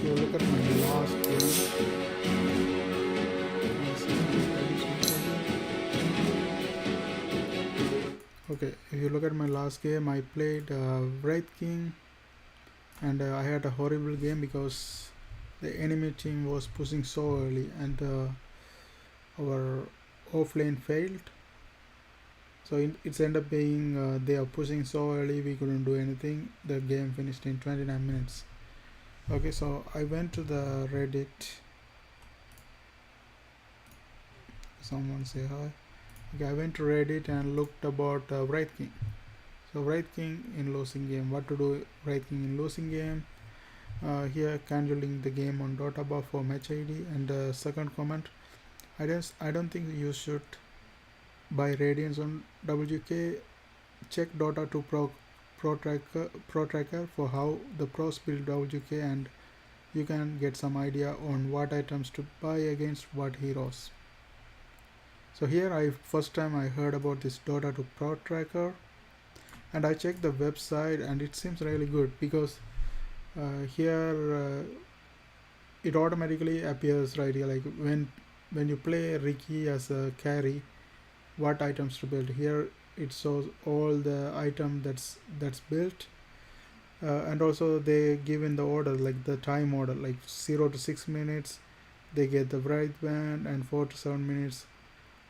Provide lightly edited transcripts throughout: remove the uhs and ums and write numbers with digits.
if you look at my last game, okay, if you look at my last game, I played Wraith King, and I had a horrible game because the enemy team was pushing so early, and our offlane failed. So it's ended up being they are pushing so early, we couldn't do anything. The game finished in 29 minutes. Okay, so I went to the Reddit. Someone say hi. Okay, I went to Reddit and looked about Wraith King. So Wraith King in losing game. What to do Wraith King in losing game? Here controlling the game on Dotaprotracker for match ID. And second comment, I don't think you should buy Radiance on WK. Check Dotaprotracker for how the pros build WK, and you can get some idea on what items to buy against what heroes. So here first time I heard about this Dotaprotracker, and I checked the website, and it seems really good because here it automatically appears right here, like when you play Ricky as a carry, what items to build. Here it shows all the item that's built, and also they give in the order, like the time order, like 0 to 6 minutes they get the bright band, and 4 to 7 minutes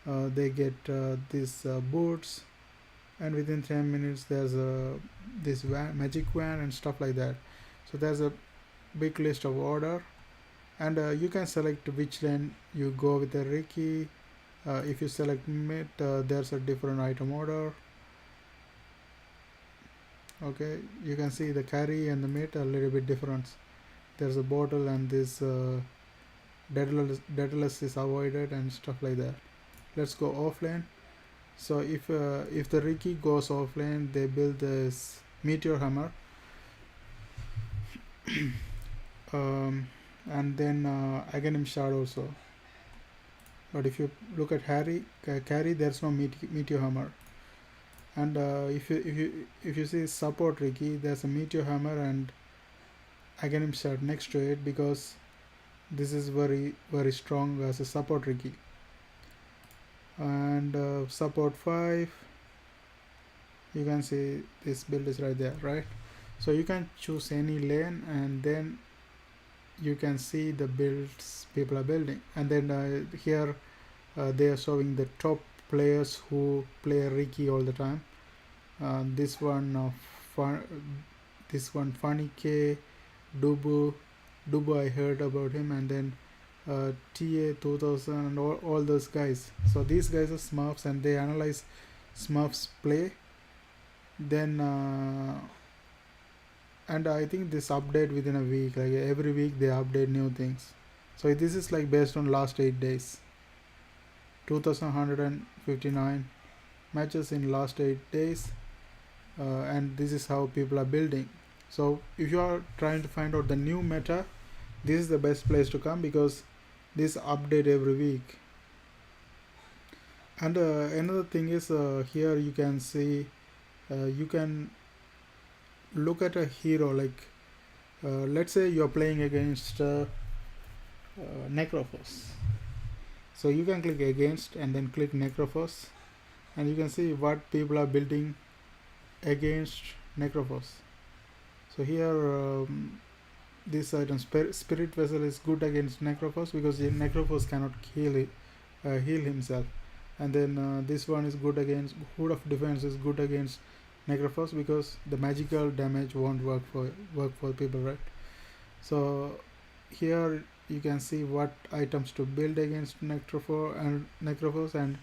they get these boots, and within 10 minutes there's this magic wand and stuff like that. So there's a big list of order, and you can select which lane you go with the Ricky. If you select mid, there's a different item order. Okay, you can see the carry and the mid are a little bit different. There's a bottle, and this Daedalus is avoided and stuff like that. Let's go offlane. So if the Ricky goes offlane, they build this meteor hammer, and then Aghanim shard also. But if you look at carry, there's no meteor hammer. And if you see support Ricky, there's a meteor hammer and Aghanim shard next to it, because this is very strong as a support Ricky. And support 5, you can see this build is right there, right? So you can choose any lane, and then you can see the builds people are building. And then here they are showing the top players who play Ricky all the time. This one Funny K, Dubu I heard about him, and then TA 2000 and all those guys. So these guys are Smurfs, and they analyze Smurfs play. Then and I think this update within a week, like every week they update new things. So this is like based on last 8 days, 2159 matches in last 8 days, and this is how people are building. So if you are trying to find out the new meta, this is the best place to come, because this update every week. And another thing is here you can see you can look at a hero, like let's say you're playing against Necrophos. So you can click against and then click Necrophos, and you can see what people are building against Necrophos. So here this item Spirit Vessel is good against Necrophos, because Necrophos cannot heal himself. And then this one is good against Hood of Defense is good against Necrophos, because the magical damage won't work for people, right? So here you can see what items to build against Necrophos, and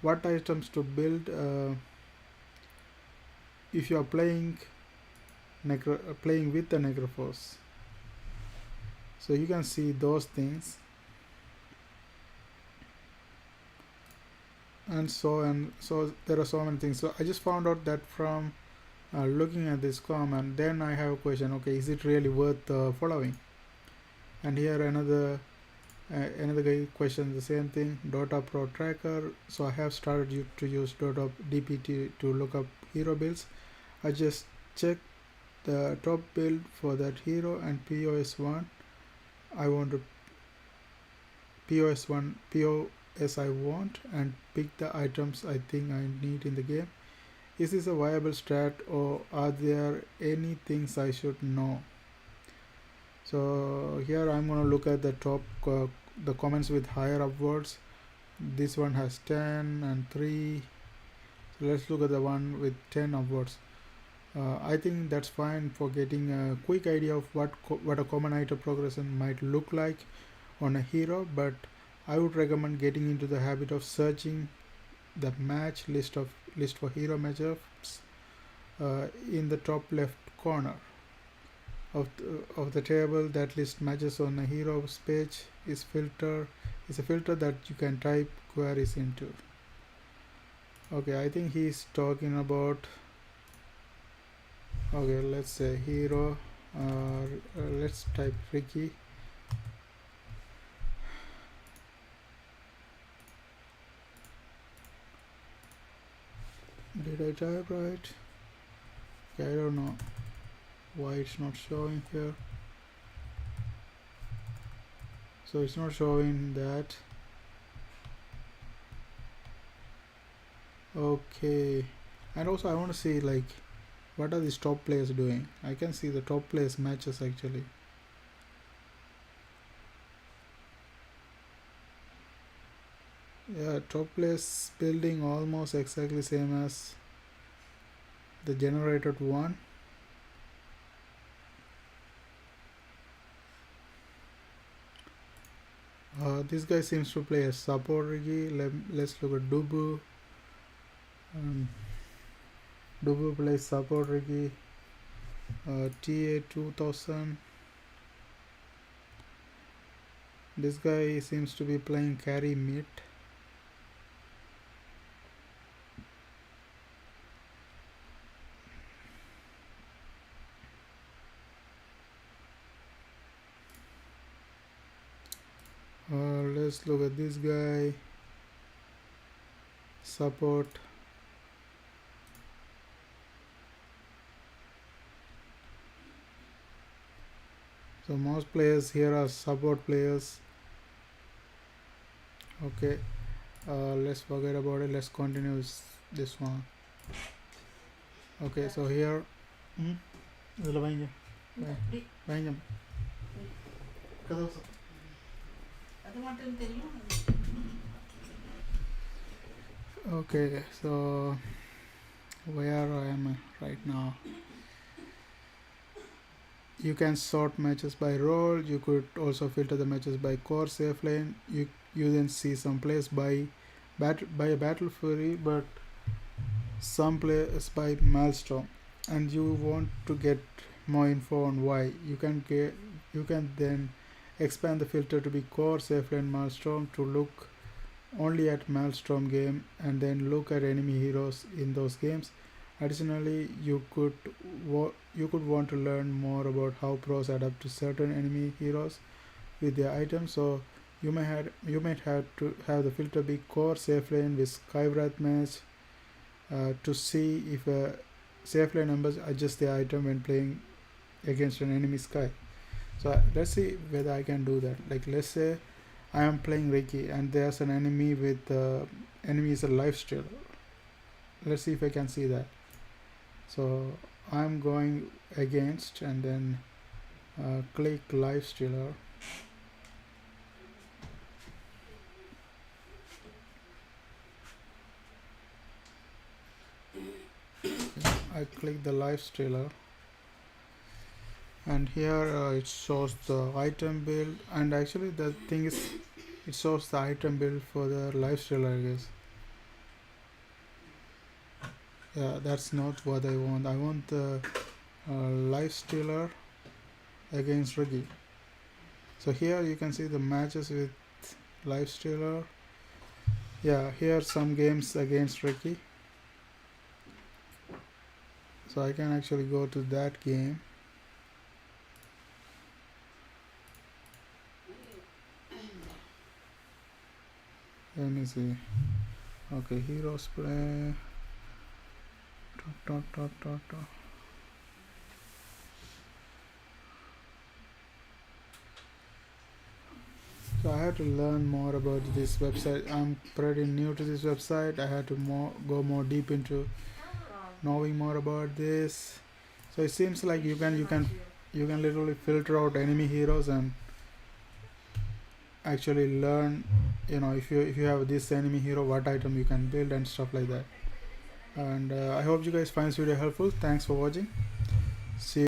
what items to build if you are playing with the Necrophos. So you can see those things, and so there are so many things. So I just found out that from looking at this comment. Then I have a question, okay, is it really worth following? And here another guy questions the same thing, Dotaprotracker. So I have started to use DPT to look up hero builds. I just check the top build for that hero and POS1, I want to POS I want and pick the items I think I need in the game. Is this a viable strat, or are there any things I should know? So here I'm going to look at the top the comments with higher upwards. This one has 10 and 3. So let's look at the one with 10 upwards. I think that's fine for getting a quick idea of what a common item progression might look like on a hero, but I would recommend getting into the habit of searching the match list for hero matchups in the top left corner of the table. That list matches on a hero's page is a filter that you can type queries into. Okay, I think he's talking about, okay, let's say hero, let's type Ricky. Did I type right? Okay, I don't know why it's not showing here. So it's not showing that. Okay, and also I want to see like what are these top players doing. I can see the top players matches actually. Yeah, top players building almost exactly same as the generated one. This guy seems to play a support Rigi. Let's look at Dubu. Dubu plays support Rigi. TA 2000. This guy seems to be playing carry mid. Let's look at this guy. Support. So most players here are support players. Okay, let's forget about it. Let's continue with this one. Okay, so here. Okay, so where I am right now. You can sort matches by role. You could also filter the matches by core safe lane. You then see some players by a battle fury, but some players by maelstrom, and you want to get more info on why. You can then expand the filter to be core safe lane maelstrom to look only at maelstrom game and then look at enemy heroes in those games. Additionally, you could want to learn more about how pros adapt to certain enemy heroes with their items. So you might have to have the filter be core safe lane with Skywrath match to see if safe lane members adjust their item when playing against an enemy Sky. So let's see whether I can do that. Like let's say I am playing Reiki and there's an enemy with enemy is a lifestealer. Let's see if I can see that. So I'm going against and then click lifestealer. I click the lifestealer, and here it shows the item build, and actually the thing is it shows the item build for the lifestealer, I guess. Yeah, that's not what I want. I want the lifestealer against Rigi. So here you can see the matches with lifestealer. Yeah, here some games against Rigi. So I can actually go to that game. Let me see. Okay, heroes play. So I had to learn more about this website. I'm pretty new to this website. I had to go more deep into knowing more about this. So it seems like you can literally filter out enemy heroes and actually learn, if you have this enemy hero, what item you can build and stuff like that. And I hope you guys find this video helpful. Thanks for watching. See you.